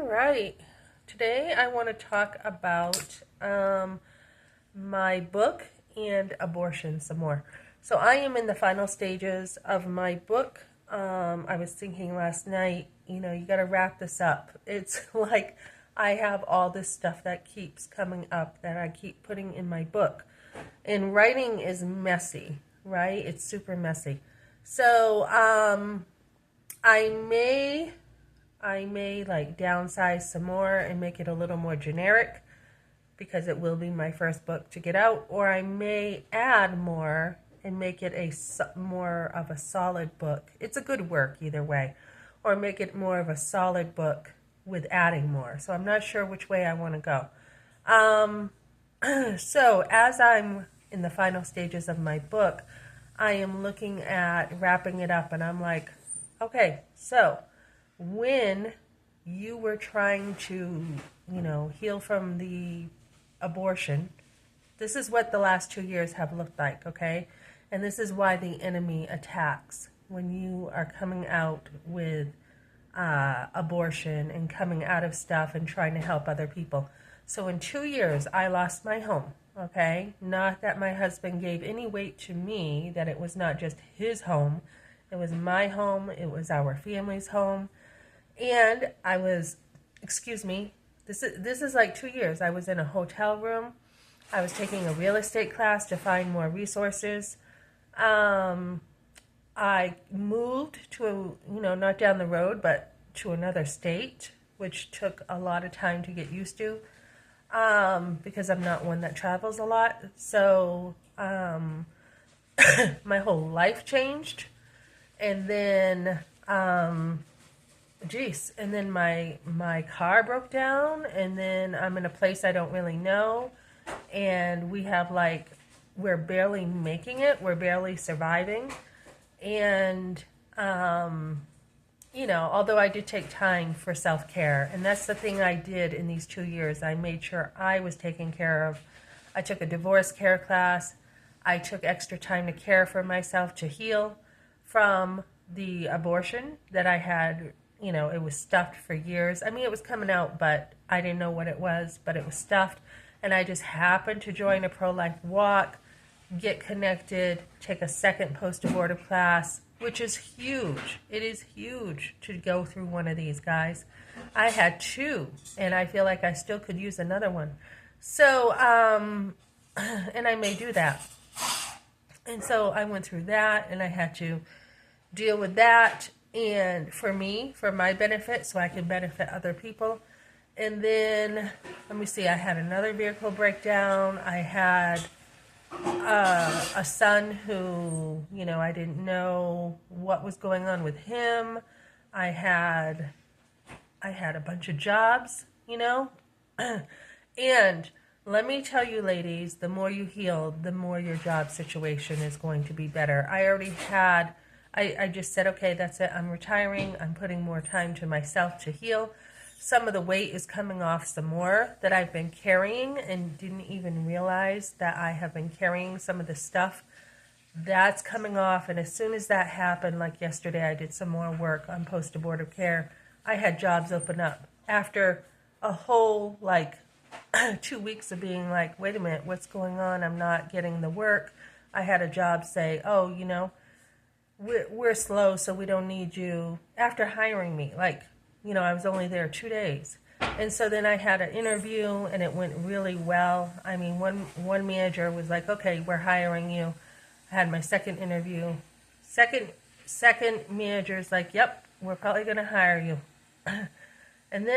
right. Today I want to talk about my book and abortion some more. So I am in the final stages of my book. I was thinking last night, you got to wrap this up. It's like I have all this stuff that keeps coming up that I keep putting in my book. And writing is messy, right? It's super messy. So I may like downsize some more and make it a little more generic because it will be my first book to get out, or I may add more and make it more of a solid book. It's a good work either way, or make it more of a solid book with adding more. So I'm not sure which way I want to go. So as I'm in the final stages of my book, I am looking at wrapping it up, and I'm like, okay, so when you were trying to, heal from the abortion, this is what the last 2 years have looked like, okay? And this is why the enemy attacks when you are coming out with abortion and coming out of stuff and trying to help other people. So in 2 years, I lost my home, okay? Not that my husband gave any weight to me, that it was not just his home. It was my home. It was our family's home. And I was, excuse me, this is like 2 years. I was in a hotel room. I was taking a real estate class to find more resources. I moved to, not down the road, but to another state, which took a lot of time to get used to, because I'm not one that travels a lot. So my whole life changed. And then and then my car broke down, and then I'm in a place I don't really know, and we're barely making it, we're barely surviving. And although I did take time for self-care, and that's the thing I did in these 2 years, I made sure I was taken care of. I took a divorce care class. I took extra time to care for myself, to heal from the abortion that I had. It was stuffed for years. I mean, it was coming out, but I didn't know what it was, but it was stuffed. And I just happened to join a pro-life walk, get connected, take a second post-abortive class, which is huge. It is huge to go through one of these, guys. I had two, and I feel like I still could use another one. So, and I may do that. And so I went through that, and I had to deal with that, and for my benefit, so I can benefit other people. And then, let me see, I had another vehicle breakdown. I had a son who, I didn't know what was going on with him. I had a bunch of jobs, and let me tell you, ladies, the more you heal, the more your job situation is going to be better. I just said, okay, that's it. I'm retiring. I'm putting more time to myself to heal. Some of the weight is coming off some more that I've been carrying and didn't even realize that I have been carrying some of the stuff. That's coming off. And as soon as that happened, like yesterday, I did some more work on post-abortive care. I had jobs open up after a whole 2 weeks of being like, wait a minute, what's going on? I'm not getting the work. I had a job say, oh, we're slow, so we don't need you. After hiring me, I was only there 2 days. And so then I had an interview, and it went really well. I mean, one manager was like, okay, we're hiring you. I had my second interview. Second manager's like, yep, we're probably going to hire you.